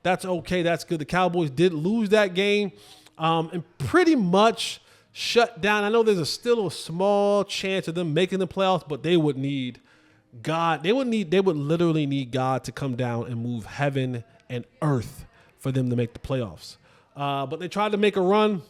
That's okay. That's good. The Cowboys did lose that game and pretty much shut down. I know there's still a small chance of them making the playoffs, but they would need God. They would literally need God to come down and move heaven and earth for them to make the playoffs. But they tried to make a run.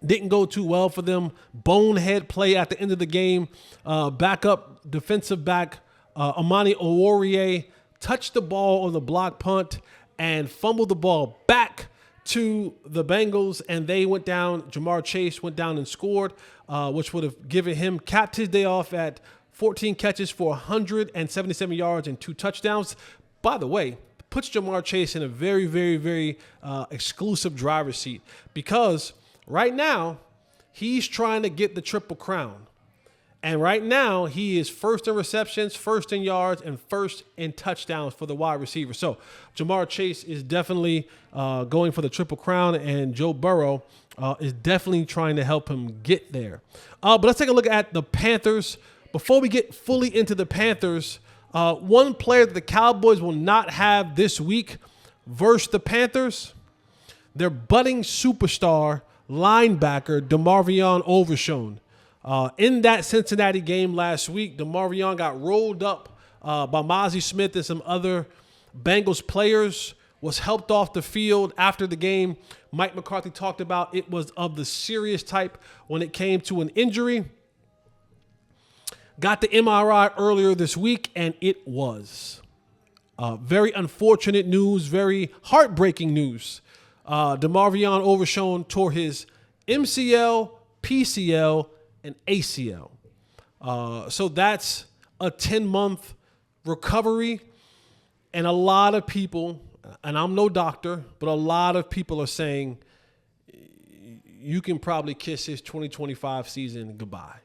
Didn't go too well for them. Bonehead play at the end of the game. Backup defensive back Amani Oruwariye touched the ball on the block punt and fumbled the ball back to the Bengals, and they went down. Jamar Chase went down and scored, which would have capped his day off at 14 catches for 177 yards and 2 touchdowns. By the way, puts Jamar Chase in a very, very, very exclusive driver's seat because right now he's trying to get the Triple Crown. And right now, he is first in receptions, first in yards, and first in touchdowns for the wide receiver. So Jamar Chase is definitely going for the Triple Crown, and Joe Burrow is definitely trying to help him get there. But let's take a look at the Panthers. Before we get fully into the Panthers, one player that the Cowboys will not have this week versus the Panthers, their budding superstar linebacker, DeMarvion Overshown. In that Cincinnati game last week, DeMarvion got rolled up by Mozzie Smith and some other Bengals players, was helped off the field after the game. Mike McCarthy talked about it was of the serious type when it came to an injury. Got the MRI earlier this week, and it was very unfortunate news, very heartbreaking news. DeMarvion Overshown tore his MCL, PCL, and ACL. So that's a 10-month recovery. And a lot of people, and I'm no doctor, but a lot of people are saying you can probably kiss his 2025 season goodbye.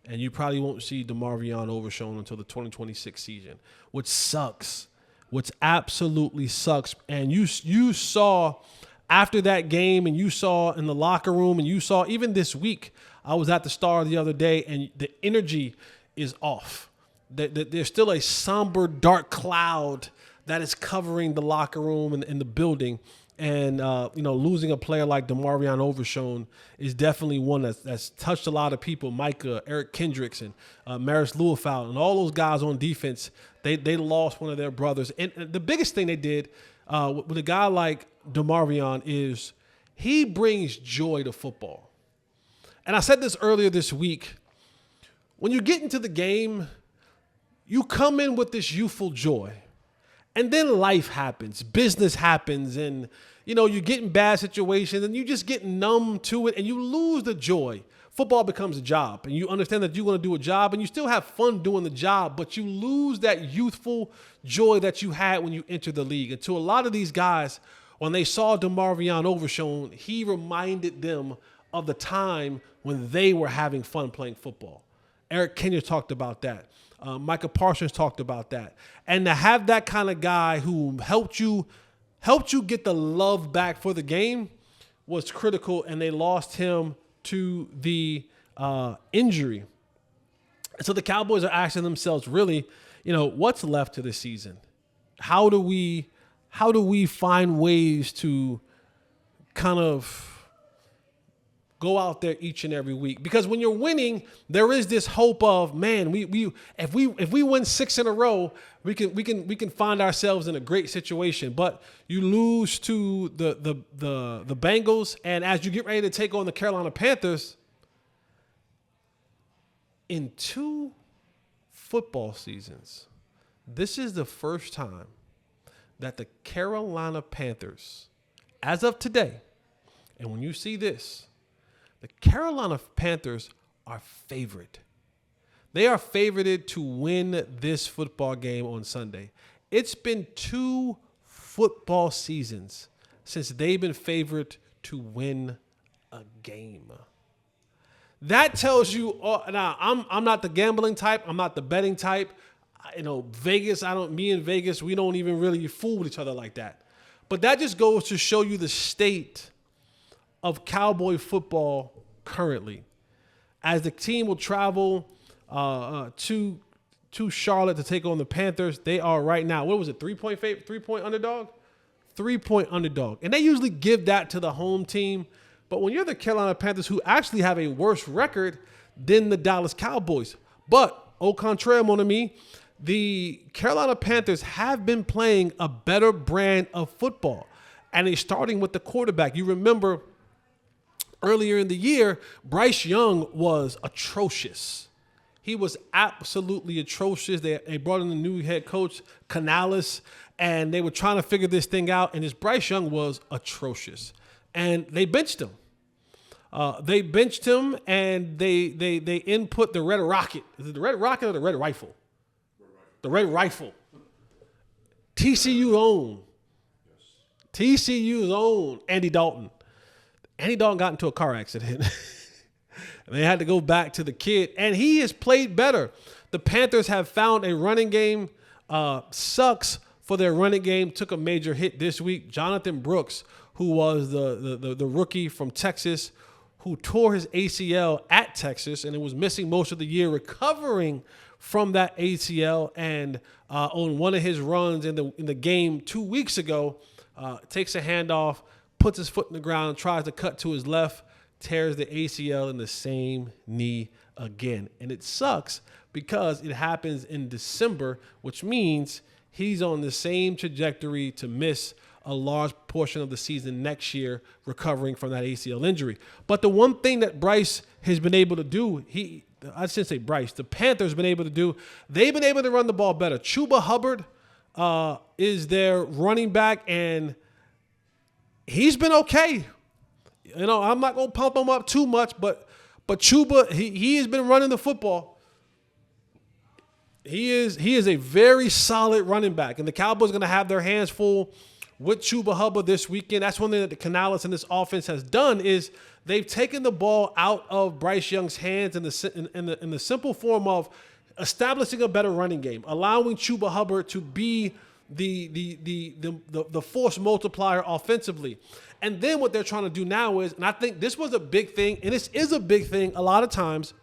And you probably won't see DeMarvion Overshown until the 2026 season, which sucks, which absolutely sucks. And you saw after that game, and you saw in the locker room, and you saw even this week, I was at the Star the other day, and the energy is off. There's still a somber, dark cloud that is covering the locker room and the building. And, losing a player like DeMarvion Overshown is definitely one that's touched a lot of people. Micah, Eric Kendricks, and Maris Luafau, and all those guys on defense, they lost one of their brothers. And the biggest thing they did with a guy like DeMarvion is he brings joy to football. And I said this earlier this week. When you get into the game, you come in with this youthful joy. And then life happens, business happens, and, you get in bad situations, and you just get numb to it, and you lose the joy. Football becomes a job, and you understand that you're going to do a job, and you still have fun doing the job, but you lose that youthful joy that you had when you entered the league. And to a lot of these guys, when they saw DeMarvion Overshown, he reminded them of the time when they were having fun playing football. Eric Kendricks talked about that. Micah Parsons talked about that. And to have that kind of guy who helped you get the love back for the game was critical, and they lost him to the injury. And so the Cowboys are asking themselves, really, what's left to the season? How do we find ways to kind of go out there each and every week? Because when you're winning, there is this hope of, man, if we win 6 in a row, we can find ourselves in a great situation. But you lose to the Bengals, and as you get ready to take on the Carolina Panthers, in 2 football seasons, this is the first time that the Carolina Panthers, as of today, and when you see this, the Carolina Panthers are favored. They are favored to win this football game on Sunday. It's been 2 football seasons since they've been favored to win a game. That tells you, now I'm not the gambling type. I'm not the betting type. Vegas, me and Vegas, we don't even really fool with each other like that. But that just goes to show you the state of Cowboy football currently. As the team will travel to Charlotte to take on the Panthers, they are right now, what was it, 3-point underdog? 3-point underdog. And they usually give that to the home team. But when you're the Carolina Panthers, who actually have a worse record than the Dallas Cowboys, but au contraire, mon ami, the Carolina Panthers have been playing a better brand of football. And they're starting with the quarterback. You remember earlier in the year, Bryce Young was atrocious. He was absolutely atrocious. They brought in a new head coach, Canales, and they were trying to figure this thing out. And this Bryce Young was atrocious. And they benched him. And they input the Red Rocket. Is it the Red Rocket or the Red Rifle? The Red Rifle. TCU's own. TCU's own Andy Dalton. Andy Dalton got into a car accident. And they had to go back to the kid. And he has played better. The Panthers have found a running game. Sucks for their running game. Took a major hit this week. Jonathan Brooks, who was the rookie from Texas, who tore his ACL at Texas and it was missing most of the year, recovering from that ACL. And on one of his runs in the game 2 weeks ago, takes a handoff, puts his foot in the ground, tries to cut to his left, tears the ACL in the same knee again. And it sucks because it happens in December, which means he's on the same trajectory to miss a large portion of the season next year, recovering from that ACL injury. But the one thing that Bryce has been able to do, I shouldn't say Bryce, the Panthers been able to do, they've been able to run the ball better. Chuba Hubbard is their running back, and he's been okay. You know, I'm not going to pump him up too much, but Chuba, he has been running the football. He is a very solid running back, and the Cowboys are going to have their hands full with Chuba Hubbard this weekend. That's one thing that the Canales and this offense has done is they've taken the ball out of Bryce Young's hands in the simple form of establishing a better running game, allowing Chuba Hubbard to be the force multiplier offensively. And then what they're trying to do now is, and I think this was a big thing, and this is a big thing a lot of times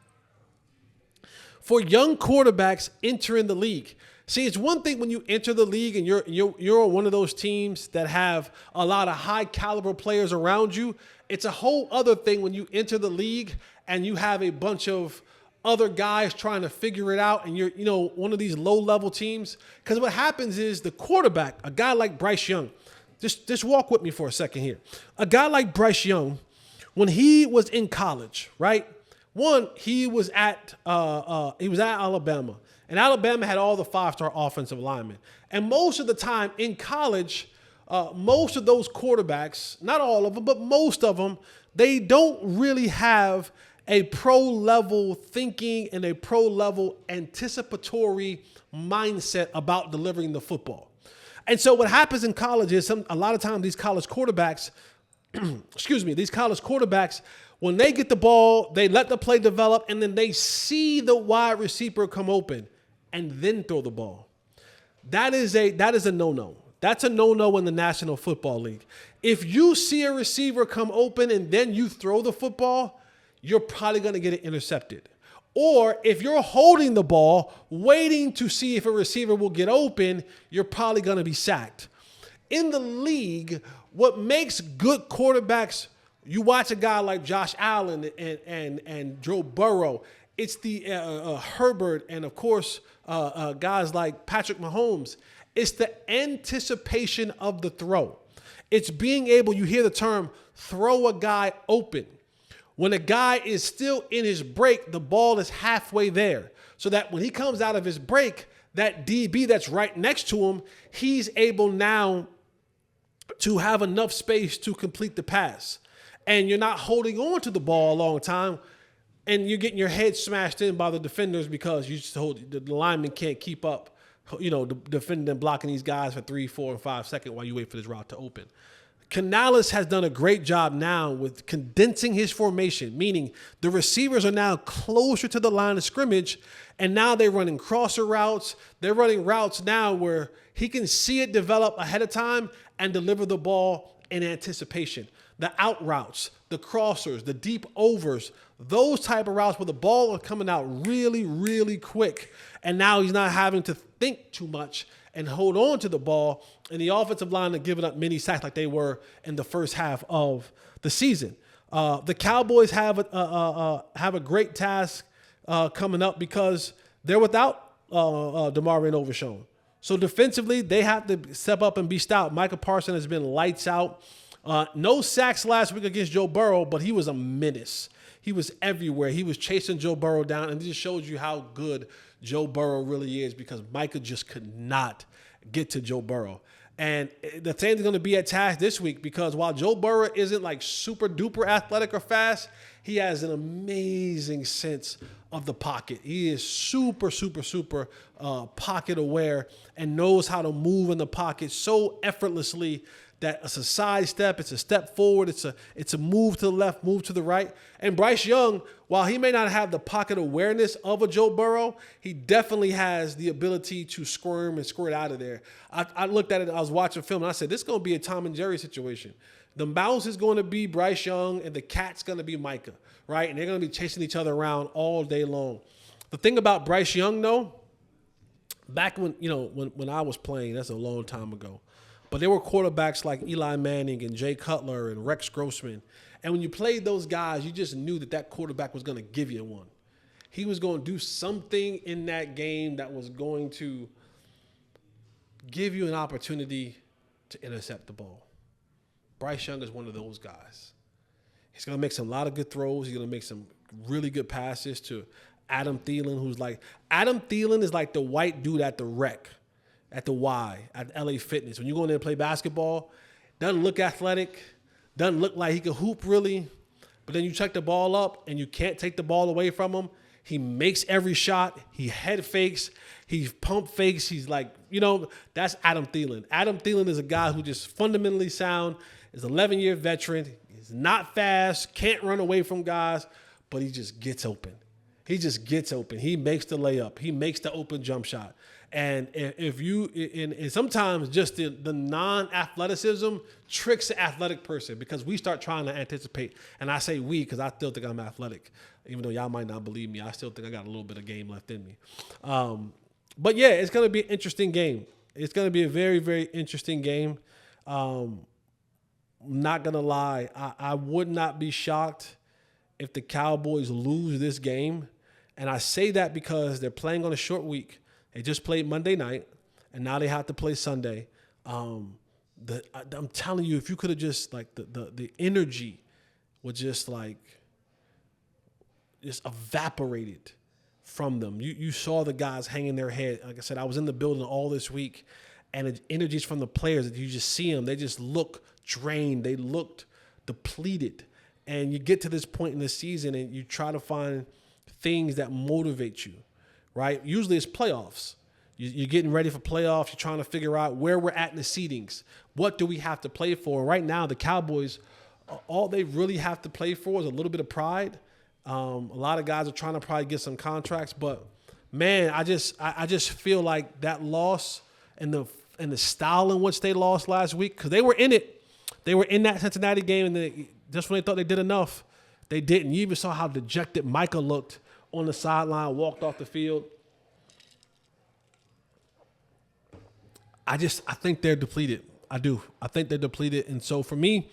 for young quarterbacks entering the league. See, it's one thing when you enter the league and you're on one of those teams that have a lot of high caliber players around you. It's a whole other thing when you enter the league and you have a bunch of other guys trying to figure it out, and you're, one of these low-level teams. Because what happens is the quarterback, a guy like Bryce Young, just walk with me for a second here. A guy like Bryce Young, when he was in college, right? One, he was at Alabama, and Alabama had all the 5-star offensive linemen. And most of the time in college, most of those quarterbacks, not all of them, but most of them, they don't really have a pro-level thinking and a pro-level anticipatory mindset about delivering the football. And so what happens in college is a lot of times these college quarterbacks, when they get the ball, they let the play develop, and then they see the wide receiver come open and then throw the ball. That is a no-no. That's a no-no in the National Football League. If you see a receiver come open and then you throw the football, you're probably going to get it intercepted. Or if you're holding the ball, waiting to see if a receiver will get open, you're probably going to be sacked. In the league, what makes good quarterbacks, you watch a guy like Josh Allen and Joe Burrow, it's the Herbert and, of course, guys like Patrick Mahomes. It's the anticipation of the throw. It's being able, you hear the term, throw a guy open. When a guy is still in his break, the ball is halfway there. So that when he comes out of his break, that DB that's right next to him, he's able now to have enough space to complete the pass. And you're not holding on to the ball a long time, and you're getting your head smashed in by the defenders because the lineman can't keep up, defending and blocking these guys for 3, 4, and 5 seconds while you wait for this route to open. Canales has done a great job now with condensing his formation, meaning the receivers are now closer to the line of scrimmage, and now they're running crosser routes. They're running routes now where he can see it develop ahead of time and deliver the ball in anticipation. The out routes, the crossers, the deep overs, those type of routes where the ball is coming out really, really quick, and now he's not having to think too much, and hold on to the ball, and the offensive line are giving up many sacks like they were in the first half of the season. The Cowboys have a great task coming up because they're without DeMar and Overshown. So defensively, they have to step up and be stout. Micah Parsons has been lights out. No sacks last week against Joe Burrow, but he was a menace. He was everywhere. He was chasing Joe Burrow down, and it just shows you how good Joe Burrow really is because Micah just could not get to Joe Burrow. And the same is going to be at task this week because while Joe Burrow isn't like super duper athletic or fast, he has an amazing sense of the pocket. He is super pocket aware and knows how to move in the pocket so effortlessly that it's a side step, it's a step forward, it's a move to the left, move to the right. And Bryce Young, while he may not have the pocket awareness of a Joe Burrow, he definitely has the ability to squirm and squirt out of there. I looked at it, I was watching film, and I said, this is going to be a Tom and Jerry situation. The mouse is going to be Bryce Young, and the cat's going to be Micah, right? And they're going to be chasing each other around all day long. The thing about Bryce Young, though, back when I was playing, that's a long time ago, but there were quarterbacks like Eli Manning and Jay Cutler and Rex Grossman. And when you played those guys, you just knew that quarterback was going to give you one. He was going to do something in that game that was going to give you an opportunity to intercept the ball. Bryce Young is one of those guys. He's going to make a lot of good throws. He's going to make some really good passes to Adam Thielen, Adam Thielen is like the white dude at the rec. At the Y, at LA Fitness. When you go in there and play basketball, doesn't look athletic, doesn't look like he can hoop really, but then you check the ball up and you can't take the ball away from him. He makes every shot. He head fakes. He pump fakes. He's like, that's Adam Thielen. Adam Thielen is a guy who just fundamentally sound, is an 11-year veteran. He's not fast, can't run away from guys, but he just gets open. He just gets open. He makes the layup. He makes the open jump shot. And and sometimes just the non-athleticism tricks the athletic person because we start trying to anticipate. And I say we because I still think I'm athletic. Even though y'all might not believe me, I still think I got a little bit of game left in me. But yeah, it's going to be an interesting game. It's going to be a very, very interesting game. Not going to lie. I would not be shocked if the Cowboys lose this game. And I say that because they're playing on a short week. They just played Monday night, and now they have to play Sunday. I'm telling you, if you could have just like the energy would just evaporated from them. You saw the guys hanging their head. Like I said, I was in the building all this week, and the energies from the players, you just see them. They just look drained. They looked depleted. And you get to this point in the season, and you try to find things that motivate you. Right? Usually it's playoffs. You're getting ready for playoffs. You're trying to figure out where we're at in the seedings. What do we have to play for? Right now, the Cowboys, all they really have to play for is a little bit of pride. A lot of guys are trying to probably get some contracts, but man, I just feel like that loss and the style in which they lost last week, because they were in it. They were in that Cincinnati game, and just when they thought they did enough, they didn't. You even saw how dejected Micah looked on the sideline, walked off the field. I think they're depleted. I do. I think they're depleted. And so for me,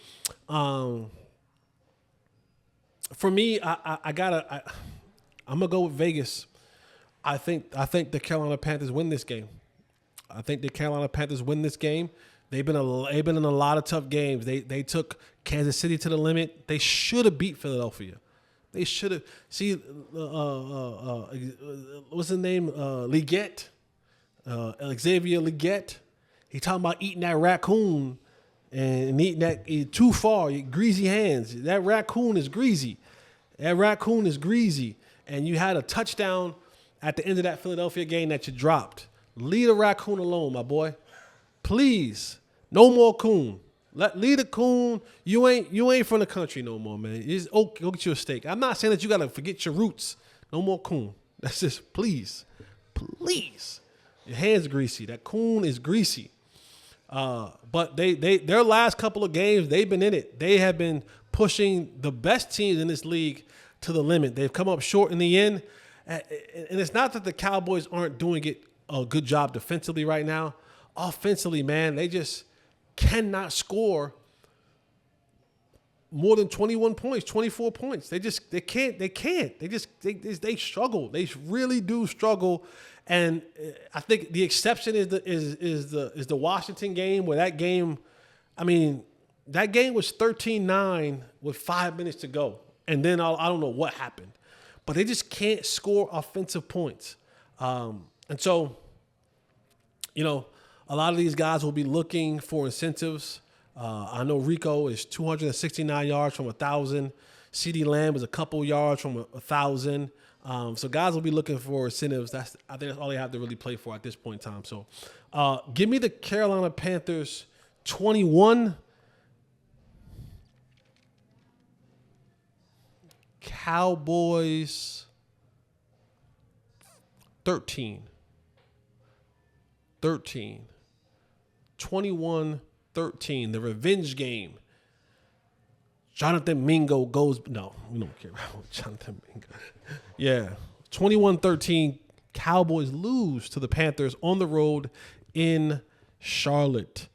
I'm gonna go with Vegas. I think the Carolina Panthers win this game. They've been in a lot of tough games. They took Kansas City to the limit. They should have beat Philadelphia. They should have. See, what's his name? Leggett, Xavier Leggett. He talking about eating that raccoon and eating that too far, greasy hands. That raccoon is greasy. And you had a touchdown at the end of that Philadelphia game that you dropped. Leave the raccoon alone, my boy. Please, no more coon. Leave the coon. You ain't from the country no more, man. Go get you a steak. I'm not saying that you gotta forget your roots. No more coon. That's just please. Your hands greasy. That coon is greasy. But their last couple of games, they've been in it. They have been pushing the best teams in this league to the limit. They've come up short in the end. And it's not that the Cowboys aren't doing a good job defensively right now, offensively, man, they just cannot score more than 21 points, 24 points. They can't. They struggle. They really do struggle. And I think the exception is the Washington game, where that game, I mean, that game was 13-9 with 5 minutes to go. And then I don't know what happened, but they just can't score offensive points. And so, you know, a lot of these guys will be looking for incentives. I know Rico is 269 yards from 1,000. CeeDee Lamb is a couple yards from 1,000. So guys will be looking for incentives. I think that's all they have to really play for at this point in time. So give me the Carolina Panthers 21. Cowboys 13. 21-13. The revenge game. Jonathan Mingo goes. No, we don't care about Jonathan Mingo. Yeah. 21-13. Cowboys lose to the Panthers on the road in Charlotte.